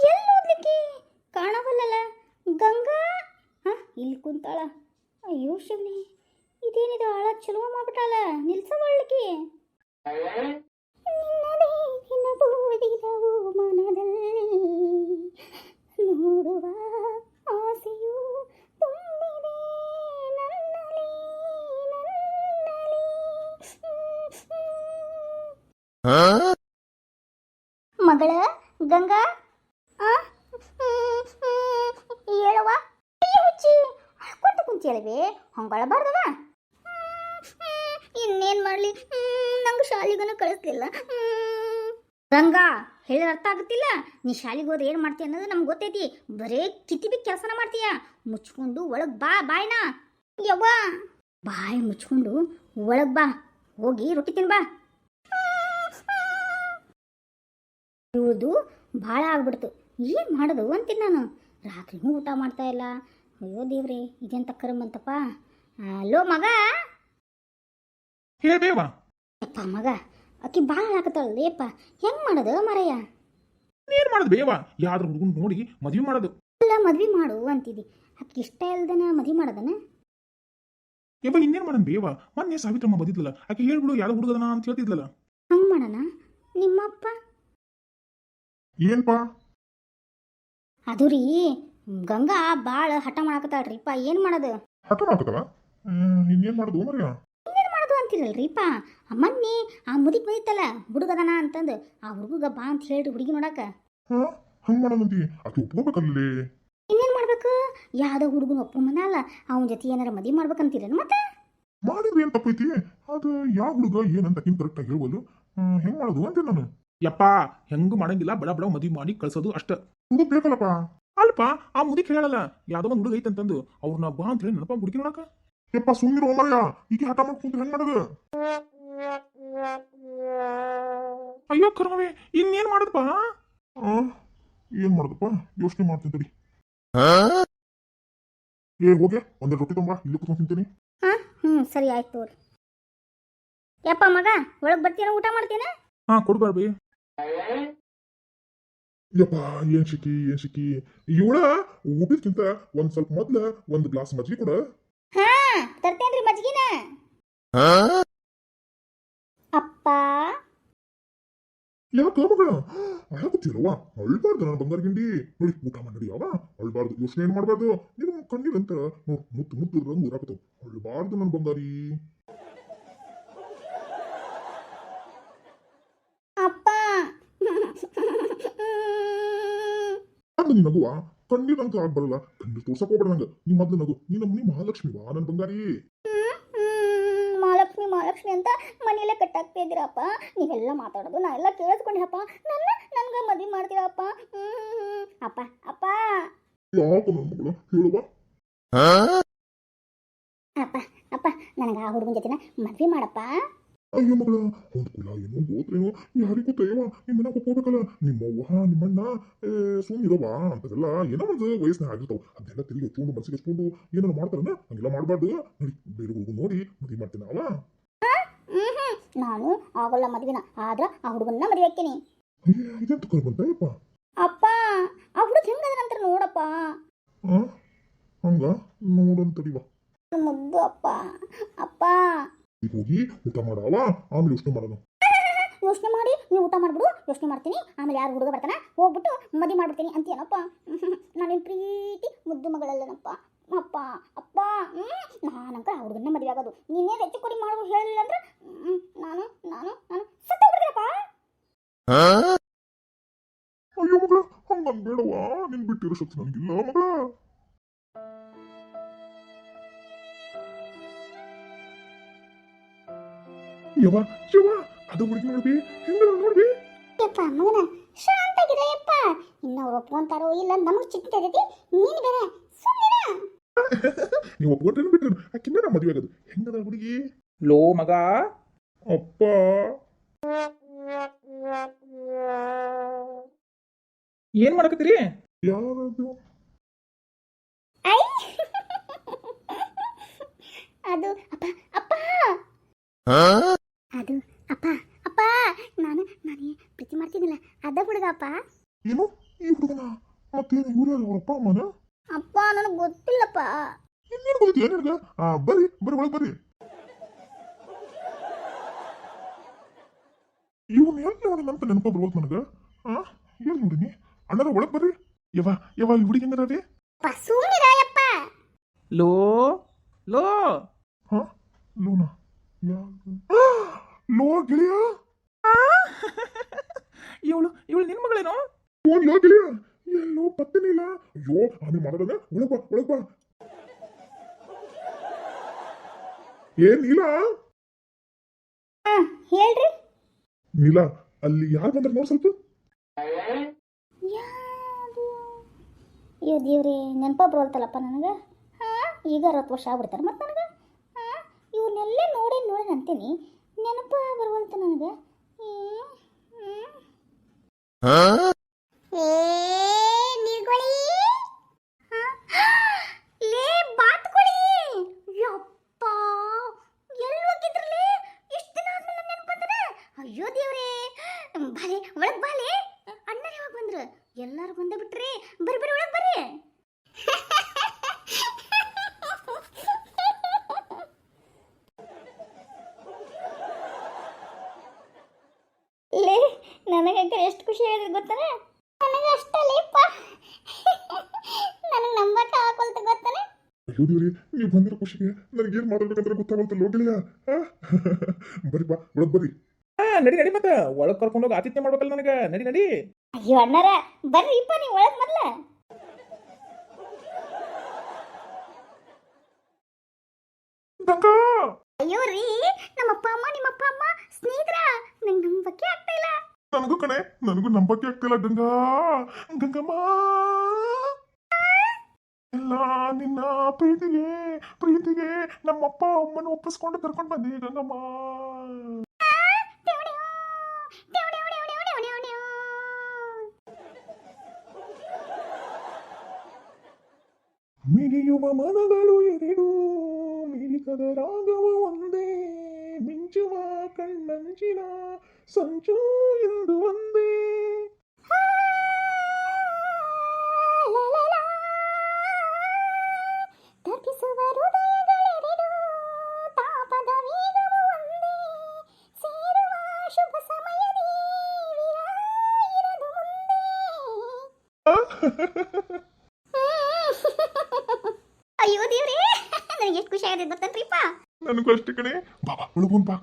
ಎಲ್ಲೋದ್ಲಿಕ್ಕೆ ಕಾಣವಲ್ಲಲ್ಲ ಗಂಗಾ. ಇಲ್ಲಿ ಕುಂತಾಳ. ಅಯ್ಯೋ ಶಿವನೇ, ಇದೇನಿದು ಆಳ ಚಲೋ ಮಾಡ್ಬಿಟ್ಟಾಳ, ನಿಲ್ಸವಳ್ಳಿಕೆ. ನಿನ್ನದೇ ನೆನಪುವುದಿಲ್ಲವೋ ಮನದಲ್ಲಿ, ನೋಡುವ ಆಸೆಯು ತುಂಬಿದೆ ನನ್ನಲ್ಲಿ ಮಗಳ ಗಂಗಾ. ಹೇಳವ ಹುಚ್ಚಿ, ಹಾಕೊಂತ ಕುಂತಿಯಲ್ವೇ, ಹಂಗಳಬಾರ್ದವ. ಇನ್ನೇನ್ ಮಾಡ್ಲಿ, ನಂಗೆ ಶಾಲಿಗನ ಕಳಿಸ್ಲಿಲ್ಲ. ಗಂಗಾ ಹೇಳಿದ್ರೆ ಅರ್ಥ ಆಗುತ್ತಿಲ್ಲ. ನೀ ಶಾಲೆಗೆ ಹೋದ್ರೆ ಏನು ಮಾಡ್ತೀಯ ಅನ್ನೋದು ನಮ್ಗೆ ಗೊತ್ತೈತಿ. ಬರೇ ಕಿತ್ತಿಬಿ ಕೆಲಸನ ಮಾಡ್ತೀಯ. ಮುಚ್ಕೊಂಡು ಒಳಗೆ ಬಾ, ಬಾಯ್ನ ಯವ್ವ. ಬಾಯಿ ಮುಚ್ಕೊಂಡು ಒಳಗೆ ಬಾ, ಹೋಗಿ ರೊಟ್ಟಿ ತಿನ್ ಬಾ. ಇವಳದು ಭಾಳ ಆಗ್ಬಿಡ್ತು. ಏನು ಮಾಡೋದು ಅಂತೀನಿ ನಾನು. ರಾತ್ರಿನೂ ಊಟ ಮಾಡ್ತಾ ಇಲ್ಲ. ಅಯ್ಯೋ ದೇವ್ರೆ, ಇದೆಂತ ಕರ್ಮಂತಪ್ಪ. ಲೋ ಮಗ. ಅಪ್ಪ ಮಗ, ಅಕ್ಕಿ ಭಾಳ ಹಾಕತ್ತಾಳೇಪ್ಪ, ಹೆಂಗೆ ಮಾಡೋದು ಮರಯ್ಯ? ಏನು ಮಾಡೋದು ಬೇವ? ಯಾವ್ದ್ರ ಹುಡುಗನ್ ನೋಡಿ ಮದ್ವೆ ಮಾಡೋದು. ಅಲ್ಲ, ಮದ್ವೆ ಮಾಡು ಅಂತಿದ್ದಿ. ಅಕ್ಕಿ ಇಷ್ಟ ಇಲ್ದನ ಮದ್ವೆ ಮಾಡೋದನ? ಯಪ್ಪ ಇನ್ನೇನು ಮಾಡೋಣ ಬೇವ? ಮೊನ್ನೆ ಸಾವಿತ್ರಮ್ಮ ಬದಿದ್ಲಲ್ಲ, ಆಕೆ ಹೇಳ್ಬಿಡು ಯಾವ್ದು ಹುಡುಗದನ ಅಂತ ಹೇಳ್ತಿದ್ಲಲ್ಲ. ಹಂಗೆ ಮಾಡೋಣ. ನಿಮ್ಮಪ್ಪ ಏನ್ಪಾ? ಅದು ರೀ, ಗಂಗಾ ಭಾಳ ಹಠ ಮಾಡಾಕತ್ತಾಳ್ರಿಪ್ಪ. ಏನು ಮಾಡೋದು? ಹಠ ಮಾಡಕತ್ತವ? ಇನ್ನೇನು ಮಾಡೋದು ಮರ್ಯ? ಇನ್ನೇನು ಮಾಡೋದು ಅಂತಿರಲ್ರಿಪ್ಪ. ಮೊನ್ನೆ ಆ ಮುದಿಗೆ ಬಂದಿತ್ತಲ್ಲ ಹುಡುಗದನ ಅಂತಂದು, ಆ ಹುಡುಗ ಬಾ ಅಂತ ಹೇಳ್ರಿ ಹುಡುಗಿ ನೋಡಾಕ. ಹಂಗೆ ಮಾಡೋದಂತಿ ಆಕೆ ಒಪ್ಕೋಬೇಕಲ್ಲೇ. ಇನ್ನೇನು ಮಾಡ್ಬೇಕು? ಯಾವುದೋ ಹುಡುಗನ ಒಪ್ಪಂಬನಲ್ಲ, ಅವನ ಜೊತೆ ಏನಾರ ಮದುವೆ ಮಾಡ್ಬೇಕಂತೀರೇನು? ಮತ್ತೆ ಮಾಡಿದ್ರಿ ಏನು ತಪ್ಪೈತಿ? ಅದು ಯಾವ ಹುಡುಗ ಏನಂತ ಅಕಿನ್ ಕರೆಕ್ಟಾಗಿ ಹೇಳ್ಬೋದು. ಹೆಂಗೆ ಮಾಡೋದು ಅಂತೀನಿ ನಾನು. ಯಪ್ಪ ಹೆಂಗೂ ಮಾಡಂಗಿಲ್ಲ, ಬಡ ಬಡ ಮದುವೆ ಮಾಡಿ ಕಳ್ಸೋದು ಅಷ್ಟ. ಹುಡುಗ ಬೇಕಲ್ಲಪ್ಪ. ಅಲ್ಪ ಆ ಮುದಿಕ್ ಹೇಳಲ್ಲ, ಯಾವ್ದೋ ಒಂದು ಹುಡುಗ ಐತಂತಂದು ಅವ್ರನ್ನ ಬಾ ಅಂತ ಹೇಳಿ ನೆನಪ ಹುಡುಗಿ ನೋಡಕ. ಯಪ್ಪ ಸುಮ್ಮನಿರೋ ಮರ್ಯ, ಈಗ ಹಠ ಮಾಡ್ಕೊಂಡ್ರೆ ಹೆಂಗ್ ಮಾಡೋದು? ಅಯ್ಯೋ ಕರ್ಮವೇ, ಇನ್ನೇನ್ ಮಾಡೋದಪ್ಪ? ಏನ್ ಮಾಡೋದಪ್ಪ ಯೋಚನೆ ಮಾಡ್ತೀನಿ ತಡಿ. ಹೋಗೆ ಒಂದೆರಡು ರೊಟ್ಟಿ ತುಂಬ ಇಲ್ಲಿ ಕುತ್ಕೊಂಡು ತಿಂತೀನಿ. ಸರಿ ಆಯ್ತು ತೋರಿ. ಯಪ್ಪ ಮಗ, ಒಳಗೆ ಬರ್ತೀನ, ಊಟ ಮಾಡ್ತೀನ? ಕೊಡ್ಬಾರ್ಬಿ. ಯಪ್ಪ ಏನ್ ಶಿಕಿ ಇವಳ ಊಟಕ್ಕಿಂತ ಒಂದ್ ಸ್ವಲ್ಪ ಮೊದ್ಲ ಒಂದ್ ಗ್ಲಾಸ್ ಮಜ್ಜಿಗೆ ಕೊಡ. ತರ್ತೇನ್ರಿ ಮಜ್ಜಿಗೆನ. ಅಪ್ಪ ಯಾಕ ಮಗಳ ಅಳಕತ್ತಿರವ? ಅಳ್ಬಾರ್ದು ನನ್ನ ಬಂಗಾರ ಗಿಂಡಿ. ನೋಡಿ ಊಟ ಮಾಡಿ ಅವ ಅಳ್ಬಾರ್ದು, ಯೋಚನೆ ಏನ್ ಮಾಡ್ಬಾರ್ದು. ನೀವು ಕಣ್ಣಿರಂತ ನೋಡ್ ಮುತ್ತು ಮುತ್ತು ರಂಗು ಊರಾಕತ್ತವ. ಅಳ್ಬಾರ್ದು ನನ್ನ ಬಂಗಾರಿ. ಅಪ್ಪ ನೀ ನಗುವ ಕಣ್ಣೀರಂತ ಆಗ್ಬರಲ್ಲ. ಕಣ್ಣೀರ್ ತೋರ್ಸಕ್ ಹೋಗ್ಬೇಡ ನಂಗ. ನೀ ಮೊದ್ಲು ನಗು. ನೀ ನಮ್ಮ ಮಹಾಲಕ್ಷ್ಮಿ ವಾ ನನ್ನ ಬಂಗಾರಿ. ಮಹಾಲಕ್ಷ್ಮಿ ಅಂತ ಮನೆಯಲ್ಲೇ ಕಟ್ಟಾಕ್ತಾ ಇದ್ದೀರಪ್ಪ. ನೀವೆಲ್ಲ ಮಾತಾಡೋದು ನಾ ಎಲ್ಲ ಕೇಳಿಸ್ಕೊಂಡೆಪ್ಪ. ನನ್ಗೆ ಮದುವೆ ಮಾಡ್ತೀರಪ್ಪ. ಅಪ್ಪ ಅಪ್ಪ ಯಾಕ ನನ್ನ ಮಗಳ ಹೇಳುವ? ಅಪ್ಪ ಅಪ್ಪ ನನಗೆ ಆ ಹುಡುಗನ ಜೊತೆನ ಮದುವೆ ಮಾಡಪ್ಪ. ಅಯ್ಯೋ ಮಗಳ, ಒಂದು ಕುಲ ಏನೋ ಗೋತ್ರೇನೋ ಯಾರಿಗೂ ತಯವ. ನಿಮ್ಮನ್ನ ಒಪ್ಕೋಬೇಕಲ್ಲ. ನಿಮ್ಮವ್ವ ನಿಮ್ಮಣ್ಣ ಸುಮ್ಮಿರವಾ ಅಂತದೆಲ್ಲ ಏನೋ ಒಂದು ವಯಸ್ಸಿನ ಆಗಿರ್ತಾವ. ಅದನ್ನೆಲ್ಲ ತಿರುಗಿ ಹಚ್ಕೊಂಡು ಮನಸ್ಸಿಗೆ ಹಚ್ಕೊಂಡು ಏನಾರು ಮಾಡ್ತಾರನ? ಹಂಗೆಲ್ಲ ಮಾಡಬಾರ್ದು. ನೋಡಿ ಬೇರೆ ಹುಡುಗ ನೋಡಿ ಮದುವೆ ಮಾಡ್ತೀನಿ ಅವ. ನಾನು ಆಗೋಲ್ಲ ಮದುವೆನ, ಆದ್ರ ಆ ಹುಡುಗನ್ನ ಮದುವೆ ಹಾಕ್ತೀನಿ. ಇದೆಂತ ಕರ್ ಬಂತಪ್ಪ? ಅಪ್ಪ ಆ ಹುಡುಗ ಹೆಂಗದ ನಂತರ ನೋಡಪ್ಪ. ಹಂಗ ನೋಡಂತಡಿವ ಮುದ್ದು ಅಪ್ಪ. ಅಪ್ಪ ಹೋಗಿ ಊಟ ಮಾಡವ, ಆಮೇಲೆ ಯೋಚನೆ ಮಾಡೋಣ. ಯೋಚನೆ ಮಾಡಿ ನೀವು ಊಟ ಮಾಡ್ಬಿಡು, ಯೋಚನೆ ಮಾಡ್ತೀನಿ. ಆಮೇಲೆ ಯಾರು ಹುಡುಗ ಬರ್ತಾನ ಹೋಗ್ಬಿಟ್ಟು ಮದುವೆ ಮಾಡ್ಬಿಡ್ತೀನಿ ಅಂತೀನಪ್ಪ. ನಾನೇನು ಪ್ರೀತಿ ಮುದ್ದು ಮಗಳಲ್ಲನಪ್ಪ. ಅಪ್ಪ ಅಪ್ಪ ನಾನಂಕ ಆ ಹುಡುಗನ್ನ ಮದುವೆ ಆಗೋದು. ನೀನೇ ಹೆಚ್ಚು ಕೊಡಿ ಮಾಡುವ ಹೇಳಿಲ್ಲ ಅಂದ್ರೆ ನಾನು ನಾನು ನಾನು ಸತ್ತ ಬಿಡ್ತೀನಪ್ಪ. ಅಯ್ಯೋ ಮಗಳ, ಹಂಗ ಬೇಡವಾ. ನಿನ್ ಬಿಟ್ಟಿರೋ ಶಕ್ತಿ ನನಗಿಲ್ಲ ಮಗಳ. ಯವ್ವ ಯವ್ವ, ಅದು ಹುಡುಗಿ ನೋಡ್ಬಿ, ಹೆಂಗ ನೋಡ್ಬಿ. ಯಪ್ಪ ಮಗನ ಶಾಂತಾಗಿರ ಯಪ್ಪ. ಇನ್ನ ಅವ್ರು ಒಪ್ಕೊಂತಾರೋ ಇಲ್ಲ ನಮಗ್ ಚಿಂತೆ ಆಗೈತಿ. ನೀನು ಬೇರೆ ಸುಮ್ಮನೆ ನೀವು ಒಪ್ಕೊಂಡ್ರೇನು ಬಿಟ್ರು ಆಕಿಂದ ನಾ ಮದುವೆ ಆಗೋದು. ಹೆಂಗದ ಹುಡುಗಿ? ಲೋ ಮಗ. ಅಪ್ಪ ಏನ್ ಮಾಡಕತ್ತೀರಿ? ಯಾರದು? ಅದು ಅಪ್ಪ ಅಪ್ಪ ಅದು ಅಪ್ಪ ಅದ ಹುಡುಗಪ್ಪ. ಏನು ಈ ಹುಡುಗನ ಮತ್ತೇನು ಇವ್ರು ಅವ್ರ ಅಪ್ಪ ಅಮ್ಮನ ಅಪ್ಪ ನನಗೆ ಗೊತ್ತಿಲ್ಲಪ್ಪ. ಇನ್ನೇನು ಗೊತ್ತಿಲ್ಲ ನಿನಗ ಬರ್ರಿ ಬರ್ರಿ ಒಳಗೆ ಬರ್ರಿ ಇವನ್ ಎಲ್ಲಿ ನೋಡಿ ಅಂತ ನೆನಪ ಬರ್ಬೋದು ನನಗ ಏನ್ ನೋಡಿನಿ ಅಣ್ಣರ ಒಳಗೆ ಬರ್ರಿ ಯವ ಈ ಹುಡುಗಿ ಹೆಂಗರವಿ ಸುಮ್ಮನಿರಪ್ಪ. ಲೋ ಲೋ ಲೋನಾ ಲೋ ಗೆಳೆಯ ಇವಳು ನಿನ್ ಮಗಳೇನೋ? ಫೋನ್ ಲೋ ಗೆಳೆಯ ಎಲ್ಲೋ ಪತ್ತೆನೇ ಇಲ್ಲ. ಅಯ್ಯೋ ಆಮೇಲೆ ಮಾತಾಡೋಣ ಒಳಗ್ ಬಾ ಏನ್ ಇಲ್ಲ ಹೇಳ್ರಿ. ನೀಲ ಅಲ್ಲಿ ಯಾರು ಬಂದ್ರ ನೋಡ್ ಸ್ವಲ್ಪ ಯಾರು? ಅಯ್ಯೋ ದೇವ್ರಿ, ನೆನಪ ಬರೋಲ್ತಲ್ಲಪ್ಪ ನನಗೆ. ಈಗ 60 ವರ್ಷ ಆಗ್ಬಿಡ್ತಾರೆ ಮತ್ತೆ ನನಗೆ. ಇವ್ರನ್ನೆಲ್ಲ ನೋಡಿ ಅಂತೀನಿ, ನೆನಪ ಬರುವಂತ ನನಗೆ. ಲೇ ಬಾತ್ಕೊಳಿ. ಯಪ್ಪ ಎಲ್ಲಿ ಹೋಗಿದ್ರಲೇ? ಇಷ್ಟು ದಿನ ಆದ್ಮೇಲೆ ನೆನಪಂದ್ರೆ. ಅಯ್ಯೋ ದೇವ್ರೇ, ಬಾಲೆ ಒಳಗ್ ಬಾಲೆ. ಅಣ್ಣರು ಯಾವಾಗ ಬಂದ್ರು? ಎಲ್ಲರೂ ಬಂದೇ ಬಿಟ್ರಿ. ಬರ್ರಿ ಒಳಗ್ ಬರ್ರಿ. ಲೇ ನನಗೆ ಎಷ್ಟು ಖುಷಿ ಆಗಿದೆ ಗೊತ್ತಾನೆ? ನನಗೆ ಅಷ್ಟಲ್ಲೇಪ್ಪ. ನನಗೆ ನಂಬಕ್ಕೆ ಹಾಕೊಳ್ತ ಗೊತ್ತಾನೆ? ಅಯ್ಯೋ ದೇವ್ರಿ, ನೀವು ಬಂದಿರೋ ಖುಷಿಗೆ ನನಗೇನ್ ಮಾತಾಡ್ಬೇಕಂತ ಗೊತ್ತಾಗಲ್ತ ಲೋ ಗೆಳೆಯ ಬರ್ರಿ ಬಾ ಒಳಗ್ ಬರ್ರಿ. ನಡಿ ಮತ್ತ ಒಳಗ್ ಕರ್ಕೊಂಡೋಗಿ ಆತಿಥ್ಯ ಮಾಡ್ಬೇಕಲ್ಲ ನನಗ. ನಡಿ. ಅಯ್ಯೋ ಅಣ್ಣರ ಬರ್ರಿಪ್ಪ, ನೀವು ಒಳಗ್ ಮೊದ್ಲ. ಗಂಗಾ ಅಯ್ಯೋ ರೀ, ನಿಮ್ಮಪ್ಪ ಅಮ್ಮ ಸ್ನೇಹಿತರ, ನಂಗೆ ನಂಬಕ್ಕೆ ಆಗ್ತಾ ಇಲ್ಲ. ನನಗೂ ಕಣೆ, ನನಗೂ ನಂಬಕ್ಕೆ ಆಗ್ತಿಲ್ಲ ಗಂಗಮ್ಮ. ಎಲ್ಲ ನಿನ್ನ ಪ್ರೀತಿಗೆ ನಮ್ಮಪ್ಪ ಅಮ್ಮನ ಒಪ್ಪಿಸ್ಕೊಂಡು ಕರ್ಕೊಂಡು ಬಂದಿ ಗಂಗಮ್ಮ. ಮಿಡಿಯುವ ಮನಗಳು ಎರಡು, ಮಿಡಿತದ ರಾಗವ ಒಂದೇ, ಮಿಂಚುವ ಕಣ್ಣಂಚಿನ ಸಂಚು ಎಂದು ಒಂದೇ. ತಪ್ಪಿಸುವ ಹೃದಯಗಳೆರಡು, ತಾಪದ ವೇಗವು ಒಂದೇ, ಸೇರುವ ಶುಭ ಸಮಯದಿ ವಿರಾಯಿರದು ಮುಂದೆ. ಅಯ್ಯೋ ದೇವ್ರೇ, ನನಗೆ ಎಷ್ಟು ಖುಷಿ ಆಗಿದೆ ಗೊತ್ತನ್ರಿಪ್ಪ. ನನಗೂ ಅಷ್ಟೇ ಕಣೆ. ಬಾಬಾ ಒಳಗೋನ್ ಬಾ.